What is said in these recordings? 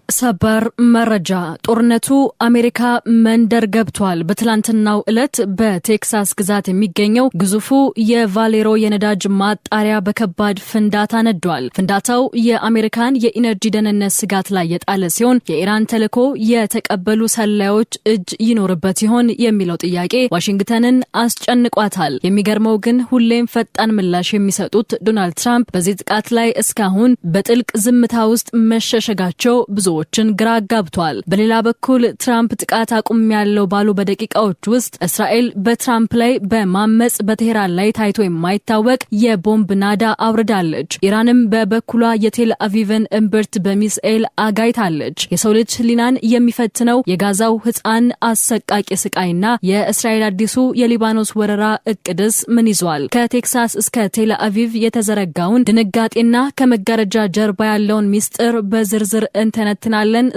ሰበር መረጃ ጦርነቱ አሜሪካ መንደር ገብቷል። በትላንትናው ዕለት በቴክሳስ ግዛት የሚገኘው ግዙፉ የቫሌሮ የነዳጅ ማጣሪያ በከባድ ፍንዳታ ነዷል። ፍንዳታው የአሜሪካን የኢነርጂ ደህንነት ስጋት ላይ የጣለ ሲሆን የኢራን ተልዕኮ የተቀበሉ ሰላዮች እጅ ይኖርበት ይሆን የሚለው ጥያቄ ዋሽንግተንን አስጨንቋታል። የሚገርመው ግን ሁሌም ፈጣን ምላሽ የሚሰጡት ዶናልድ ትራምፕ በዚህ ጥቃት ላይ እስካሁን በጥልቅ ዝምታ ውስጥ መሸሸጋቸው ብዙዎችን ግራ ጋብቷል። በሌላ በኩል ትራምፕ ጥቃት አቁም ያለው ባሉ በደቂቃዎች ውስጥ እስራኤል በትራምፕ ላይ በማመጽ በቴህራን ላይ ታይቶ የማይታወቅ የቦምብ ናዳ አውርዳለች። ኢራንም በበኩሏ የቴል አቪቭን እምብርት በሚሳኤል አጋይታለች። የሰው ልጅ ህሊናን የሚፈትነው የጋዛው ህፃን አሰቃቂ ስቃይና የእስራኤል አዲሱ የሊባኖስ ወረራ እቅድስ ምን ይዟል? ከቴክሳስ እስከ ቴል አቪቭ የተዘረጋውን ድንጋጤና ከመጋረጃ ጀርባ ያለውን ሚስጥር በዝርዝር እንተነትናለን።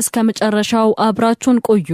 እስከ መጨረሻው አብራችሁን ቆዩ።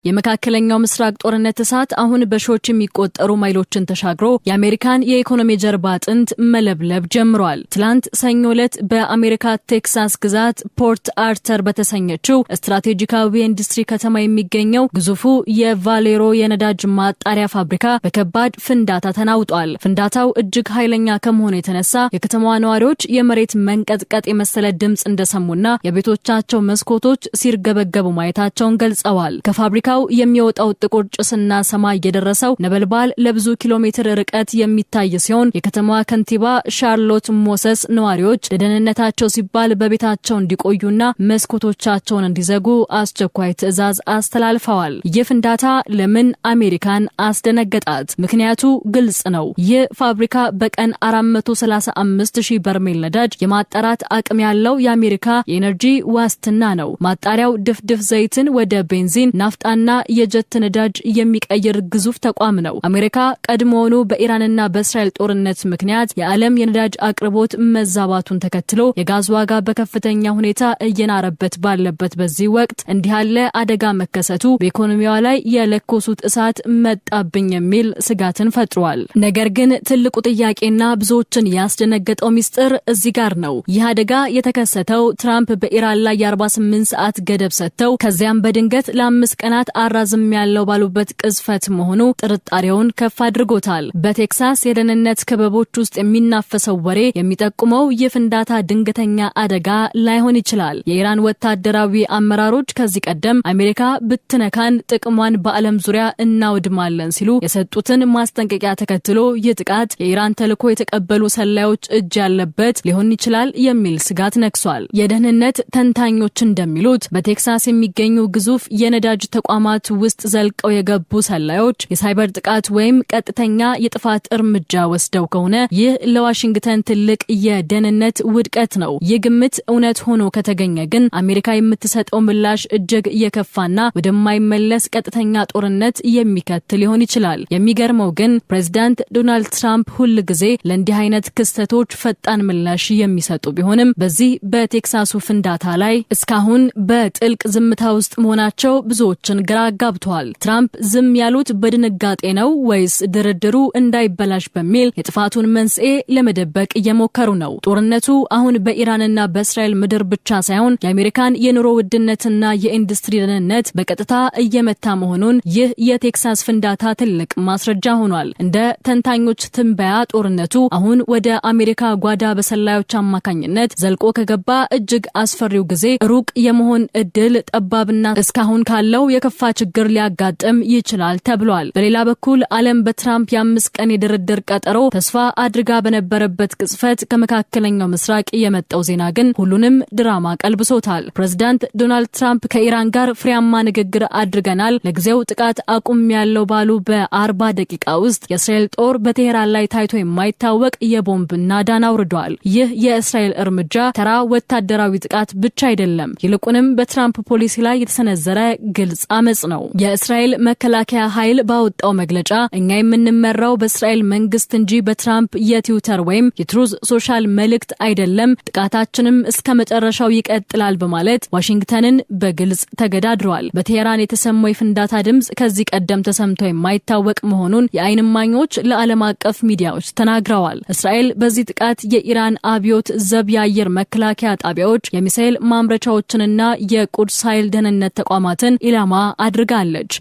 የመካከለኛው ምስራቅ ጦርነት እሳት አሁን በሺዎች የሚቆጠሩ ማይሎችን ተሻግሮ የአሜሪካን የኢኮኖሚ ጀርባ አጥንት መለብለብ ጀምሯል። ትላንት ሰኞ ዕለት በአሜሪካ ቴክሳስ ግዛት ፖርት አርተር በተሰኘችው ስትራቴጂካዊ የኢንዱስትሪ ከተማ የሚገኘው ግዙፉ የቫሌሮ የነዳጅ ማጣሪያ ፋብሪካ በከባድ ፍንዳታ ተናውጧል። ፍንዳታው እጅግ ኃይለኛ ከመሆኑ የተነሳ የከተማዋ ነዋሪዎች የመሬት መንቀጥቀጥ የመሰለ ድምጽ እንደሰሙና የቤቶቻቸው መስኮቶች ሲርገበገቡ ማየታቸውን ገልጸዋል። ከፋብሪካ የሚወጣው ጥቁር ጭስና ሰማይ የደረሰው ነበልባል ለብዙ ኪሎ ሜትር ርቀት የሚታይ ሲሆን የከተማዋ ከንቲባ ሻርሎት ሞሰስ ነዋሪዎች ለደህንነታቸው ሲባል በቤታቸው እንዲቆዩና መስኮቶቻቸውን እንዲዘጉ አስቸኳይ ትዕዛዝ አስተላልፈዋል። ይህ ፍንዳታ ለምን አሜሪካን አስደነገጣት? ምክንያቱ ግልጽ ነው። ይህ ፋብሪካ በቀን 435,000 በርሜል ነዳጅ የማጣራት አቅም ያለው የአሜሪካ የኤነርጂ ዋስትና ነው። ማጣሪያው ድፍድፍ ዘይትን ወደ ቤንዚን፣ ናፍጣና የጀት ነዳጅ የሚቀይር ግዙፍ ተቋም ነው። አሜሪካ ቀድሞውኑ በኢራንና በእስራኤል ጦርነት ምክንያት የዓለም የነዳጅ አቅርቦት መዛባቱን ተከትሎ የጋዝ ዋጋ በከፍተኛ ሁኔታ እየናረበት ባለበት በዚህ ወቅት እንዲህ ያለ አደጋ መከሰቱ በኢኮኖሚዋ ላይ የለኮሱት እሳት መጣብኝ የሚል ስጋትን ፈጥሯል። ነገር ግን ትልቁ ጥያቄና ብዙዎችን ያስደነገጠው ሚስጥር እዚህ ጋር ነው። ይህ አደጋ የተከሰተው ትራምፕ በኢራን ላይ የ48 ሰዓት ገደብ ሰጥተው ከዚያም በድንገት ለ5 ቀናት አራዝም ያለው ባሉበት ቅዝፈት መሆኑ ጥርጣሬውን ከፍ አድርጎታል። በቴክሳስ የደህንነት ክበቦች ውስጥ የሚናፈሰው ወሬ የሚጠቁመው የፍንዳታ ድንገተኛ አደጋ ላይሆን ይችላል። የኢራን ወታደራዊ አመራሮች ከዚህ ቀደም አሜሪካ ብትነካን ጥቅሟን በዓለም ዙሪያ እናውድማለን ሲሉ የሰጡትን ማስጠንቀቂያ ተከትሎ ይህ ጥቃት የኢራን ተልዕኮ የተቀበሉ ሰላዮች እጅ ያለበት ሊሆን ይችላል የሚል ስጋት ነክሷል። የደህንነት ተንታኞች እንደሚሉት በቴክሳስ የሚገኙ ግዙፍ የነዳጅ ተቋማት ውስጥ ዘልቀው የገቡ ሰላዮች የሳይበር ጥቃት ወይም ቀጥተኛ የጥፋት እርምጃ ወስደው ከሆነ ይህ ለዋሽንግተን ትልቅ የደህንነት ውድቀት ነው። ይህ ግምት እውነት ሆኖ ከተገኘ ግን አሜሪካ የምትሰጠው ምላሽ እጅግ የከፋና ወደማይመለስ ቀጥተኛ ጦርነት የሚከትል ሊሆን ይችላል። የሚገርመው ግን ፕሬዝዳንት ዶናልድ ትራምፕ ሁል ጊዜ ለእንዲህ አይነት ክስተቶች ፈጣን ምላሽ የሚሰጡ ቢሆንም በዚህ በቴክሳሱ ፍንዳታ ላይ እስካሁን በጥልቅ ዝምታ ውስጥ መሆናቸው ብዙዎችን ግራ ጋብቷል። ትራምፕ ዝም ያሉት በድንጋጤ ነው ወይስ ድርድሩ እንዳይበላሽ በሚል የጥፋቱን መንስኤ ለመደበቅ እየሞከሩ ነው? ጦርነቱ አሁን በኢራንና በእስራኤል ምድር ብቻ ሳይሆን የአሜሪካን የኑሮ ውድነትና የኢንዱስትሪ ደህንነት በቀጥታ እየመታ መሆኑን ይህ የቴክሳስ ፍንዳታ ትልቅ ማስረጃ ሆኗል። እንደ ተንታኞች ትንበያ ጦርነቱ አሁን ወደ አሜሪካ ጓዳ በሰላዮች አማካኝነት ዘልቆ ከገባ እጅግ አስፈሪው ጊዜ ሩቅ የመሆን እድል ጠባብና እስካሁን ካለው የከፋ ችግር ሊያጋጥም ይችላል ተብሏል። በሌላ በኩል ዓለም በትራምፕ የ5 ቀን የድርድር ቀጠሮ ተስፋ አድርጋ በነበረበት ቅጽበት ከመካከለኛው ምስራቅ የመጣው ዜና ግን ሁሉንም ድራማ ቀልብሶታል። ፕሬዝዳንት ዶናልድ ትራምፕ ከኢራን ጋር ፍሬያማ ንግግር አድርገናል፣ ለጊዜው ጥቃት አቁም ያለው ባሉ በ40 ደቂቃ ውስጥ የእስራኤል ጦር በቴህራን ላይ ታይቶ የማይታወቅ የቦምብ ናዳን አውርዷል። ይህ የእስራኤል እርምጃ ተራ ወታደራዊ ጥቃት ብቻ አይደለም፣ ይልቁንም በትራምፕ ፖሊሲ ላይ የተሰነዘረ ግልጽ አመጽ ነው። የእስራኤል መከላከያ ኃይል ባወጣው መግለጫ እኛ የምንመራው በእስራኤል መንግስት እንጂ በትራምፕ የትዊተር ወይም የትሩዝ ሶሻል መልእክት አይደለም፣ ጥቃታችንም እስከ መጨረሻው ይቀጥላል በማለት ዋሽንግተንን በግልጽ ተገዳድሯል። በቴህራን የተሰማው የፍንዳታ ድምጽ ከዚህ ቀደም ተሰምቶ የማይታወቅ መሆኑን የዓይን እማኞች ለዓለም አቀፍ ሚዲያዎች ተናግረዋል። እስራኤል በዚህ ጥቃት የኢራን አብዮት ዘብ የአየር መከላከያ ጣቢያዎች፣ የሚሳኤል ማምረቻዎችንና የቁድስ ኃይል ደህንነት ተቋማትን ኢላማ አድርጋለች።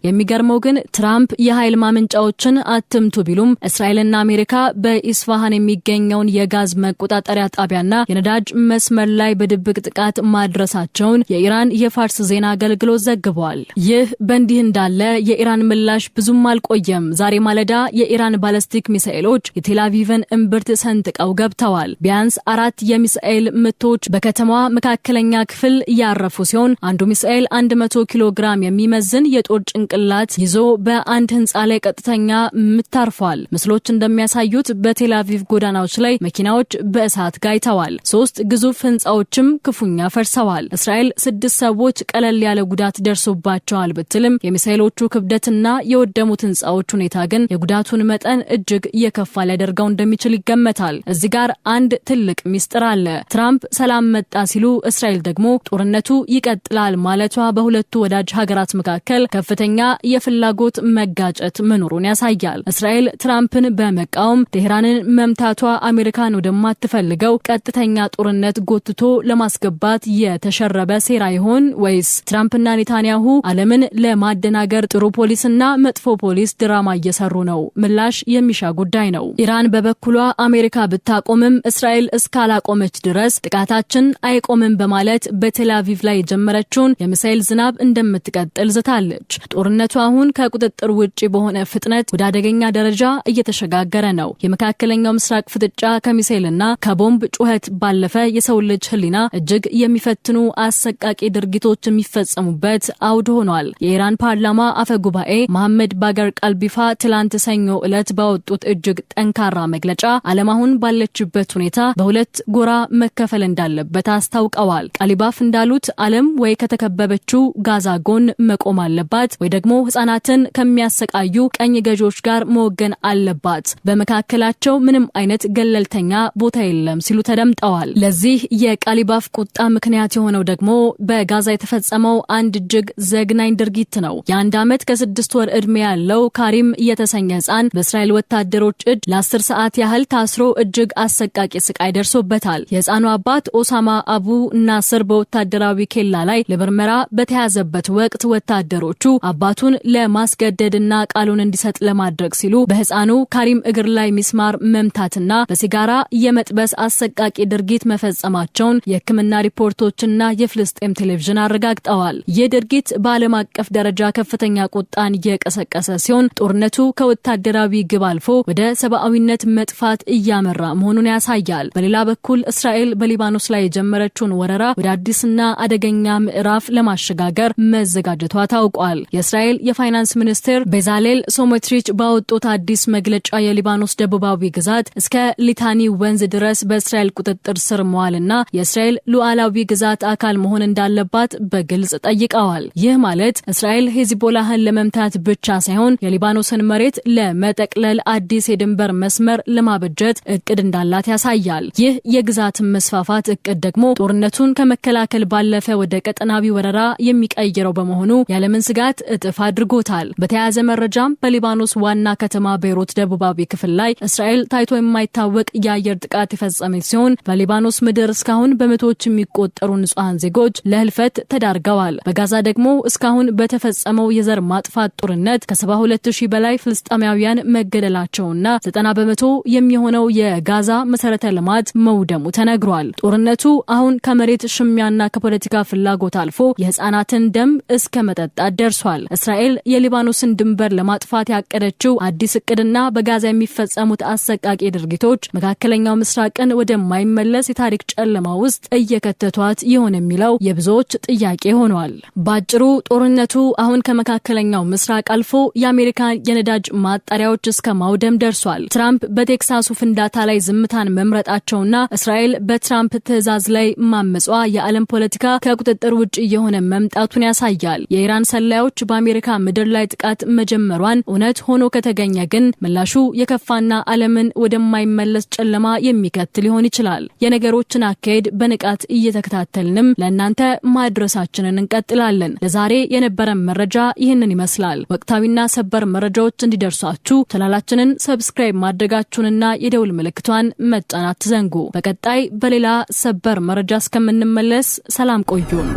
የሚገርመው ግን ትራምፕ የኃይል ማመንጫዎችን አትምቱ ቢሉም እስራኤልና አሜሪካ በኢስፋሃን የሚገኘውን የጋዝ መቆጣጠሪያ ጣቢያና የነዳጅ መስመር ላይ በድብቅ ጥቃት ማድረሳቸውን የኢራን የፋርስ ዜና አገልግሎት ዘግቧል። ይህ በእንዲህ እንዳለ የኢራን ምላሽ ብዙም አልቆየም። ዛሬ ማለዳ የኢራን ባላስቲክ ሚሳኤሎች የቴልአቪቭን እምብርት ሰንጥቀው ገብተዋል። ቢያንስ 4 የሚሳኤል ምቶች በከተማዋ መካከለኛ ክፍል ያረፉ ሲሆን አንዱ ሚሳኤል 100 ኪሎ ግራም የሚመዝን የጦር ጭንቅላት ይዞ በአንድ ህንጻ ላይ ቀጥተኛ ምታርፏል። ምስሎች እንደሚያሳዩት በቴልአቪቭ ጎዳናዎች ላይ መኪናዎች በእሳት ጋይተዋል። 3 ግዙፍ ህንጻዎችም ክፉኛ ፈርሰዋል። እስራኤል 6 ሰዎች ቀለል ያለ ጉዳት ደርሶባቸዋል ብትልም የሚሳኤሎቹ ክብደትና የወደሙት ህንጻዎች ሁኔታ ግን የጉዳቱን መጠን እጅግ የከፋ ሊያደርገው እንደሚችል ይገመታል። እዚህ ጋር አንድ ትልቅ ሚስጥር አለ። ትራምፕ ሰላም መጣ ሲሉ እስራኤል ደግሞ ጦርነቱ ይቀጥላል ማለቷ በሁለቱ ወዳጅ ሀገራት መካከል ከፍተኛ የፍላጎት መጋጨት መኖሩን ያሳያል። እስራኤል ትራምፕን በመቃወም ቴህራንን መምታቷ አሜሪካን ወደማትፈልገው ቀጥተኛ ጦርነት ጎትቶ ለማስገባት የተሸረበ ሴራ ይሆን ወይስ ትራምፕና ኔታንያሁ ዓለምን ለማደናገር ጥሩ ፖሊስና መጥፎ ፖሊስ ድራማ እየሰሩ ነው? ምላሽ የሚሻ ጉዳይ ነው። ኢራን በበኩሏ አሜሪካ ብታቆምም እስራኤል እስካላቆመች ድረስ ጥቃታችን አይቆምም በማለት በቴልአቪቭ ላይ የጀመረችውን የሚሳኤል ዝናብ እንደምትቀጥል ዝታለች። ጦርነቱ አሁን ከቁጥጥር ውጪ በሆነ ፍጥነት ወደ አደገኛ ደረጃ እየተሸጋገረ ነው። የመካከለኛው ምስራቅ ፍጥጫ ከሚሳኤልና ከቦምብ ጩኸት ባለፈ የሰው ልጅ ህሊና እጅግ የሚፈትኑ አሰቃቂ ድርጊቶች የሚፈጸሙበት አውድ ሆኗል። የኢራን ፓርላማ አፈ ጉባኤ መሐመድ ባገር ቀልቢፋ ትላንት ሰኞ ዕለት ባወጡት እጅግ ጠንካራ መግለጫ ዓለም አሁን ባለችበት ሁኔታ በሁለት ጎራ መከፈል እንዳለበት አስታውቀዋል። ቀልቢፋ እንዳሉት ዓለም ወይ ከተከበበችው ጋዛ ጎን መቆም አለባት ወይ ደግሞ ህፃናትን ከሚያሰቃዩ ቀኝ ገዢዎች ጋር መወገን አለባት። በመካከላቸው ምንም አይነት ገለልተኛ ቦታ የለም ሲሉ ተደምጠዋል። ለዚህ የቀልቢፋ ቁጣ ምክንያት የሆነው ደግሞ በጋዛ የተፈጸመው አንድ እጅግ ዘግናኝ ድርጊት ነው። የ1 ዓመት ከ6 ወር ዕድሜ ያለው ካሪም የተሰኘ ህፃን በእስራኤል ወታደሮች እጅ ለ10 ሰዓት ያህል ታስሮ እጅግ አሰቃቂ ስቃይ ደርሶበታል። የህፃኑ አባት ኦሳማ አቡ ናስር በወታደራዊ ኬላ ላይ ለምርመራ በተያዘበት ወቅት ወታደሮቹ አባቱን ለማስገደድና ቃሉን እንዲሰጥ ለማድረግ ሲሉ በህፃኑ ካሪም እግር ላይ ሚስማር መምታትና በሲጋራ የመጥበስ አሰቃቂ ድርጊት መፈጸማቸውን የህክምና ሪፖርቶችና የፍልስጤም ቴሌቪዥን አረጋግጠዋል። ይህ ድርጊት በዓለም አቀፍ ደረጃ ከፍተኛ ቁጣን የቀሰቀሰ ሲሆን ጦርነቱ ከወታደራዊ ግብ አልፎ ወደ ሰብአዊነት መጥፋት እያመራ መሆኑን ያሳያል። በሌላ በኩል እስራኤል በሊባኖስ ላይ የጀመረችውን ወረራ ወደ አዲስና አደገኛ ምዕራፍ ለማሸጋገር መዘጋጀቷ ታውቋል። የእስራኤል የፋይናንስ ሚኒስትር ቤዛሌል ስሞትሪች ባወጡት አዲስ መግለጫ የሊባኖስ ደቡባዊ ግዛት እስከ ሊታኒ ወንዝ ድረስ በእስራኤል ቁጥጥር ስር መዋልና የእስራኤል ሉዓላዊ ግዛት አካል መሆን እንዳለባት በግልጽ ጠይቀዋል። ይህ ማለት እስራኤል ሄዝቦላህን ለመምታት ብቻ ሳይሆን የሊባኖስን መሬት ለመጠቅለል አዲስ የድንበር መስመር ለማበጀት እቅድ እንዳላት ያሳያል። ይህ የግዛት መስፋፋት እቅድ ደግሞ ጦርነቱን ከመከላከል ባለፈ ወደ ቀጠናዊ ወረራ የሚቀይረው በመሆኑ ያለምን ስጋት እጥፍ አድርጎታል። በተያያዘ መረጃም በሊባኖስ ዋና ከተማ ቤይሩት ደቡባዊ ክፍል ላይ እስራኤል ታይቶ የማይታወቅ የአየር ጥቃት የፈጸመች ሲሆን በሊባኖስ ምድር እስካሁን በመቶዎች የሚቆጠሩ ንጹሃን ዜጎች ለህልፈት ተዳርገዋል። በጋዛ ደግሞ እስካሁን በተፈጸመው የዘር ማጥፋት ጦርነት ከ72000 በላይ ፍልስጤማውያን መገደላቸውና 90% የሚሆነው የጋዛ መሰረተ ልማት መውደሙ ተነግሯል። ጦርነቱ አሁን ከመሬት ሽሚያና ከፖለቲካ ፍላጎት አልፎ የህፃናትን ደም እስከ መጠጣት ደርሷል። እስራኤል የሊባኖስን ድንበር ለማጥፋት ያቀደችው አዲስ እቅድና በጋዛ የሚፈጸሙት አሰቃቂ ድርጊቶች መካከለኛው ምስራቅን ወደማይመለስ የታሪክ ጨለማ ውስጥ እየከተቷት ይሆን የሚለው የብዙዎች ጥያቄ ሆኗል። ባጭሩ ጦርነቱ አሁን ከመካከለኛው ምስራቅ አልፎ የአሜሪካ የነዳጅ ማጣሪያዎች እስከ ማውደም ደርሷል። ትራምፕ በቴክሳሱ ፍንዳታ ላይ ዝምታን መምረጣቸውና እስራኤል በትራምፕ ትዕዛዝ ላይ ማመጿ የዓለም ፖለቲካ ከቁጥጥር ውጭ የሆነ መምጣቱን ያሳያል። የኢራን የኢራን ሰላዮች በአሜሪካ ምድር ላይ ጥቃት መጀመሯን እውነት ሆኖ ከተገኘ ግን ምላሹ የከፋና ዓለምን ወደማይመለስ ጨለማ የሚከት ሊሆን ይችላል። የነገሮችን አካሄድ በንቃት እየተከታተልንም ለእናንተ ማድረሳችንን እንቀጥላለን። ለዛሬ የነበረን መረጃ ይህንን ይመስላል። ወቅታዊና ሰበር መረጃዎች እንዲደርሷችሁ ቻናላችንን ሰብስክራይብ ማድረጋችሁንና የደውል ምልክቷን መጫን አትዘንጉ። በቀጣይ በሌላ ሰበር መረጃ እስከምንመለስ ሰላም ቆዩን።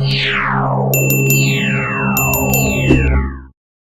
Yeah.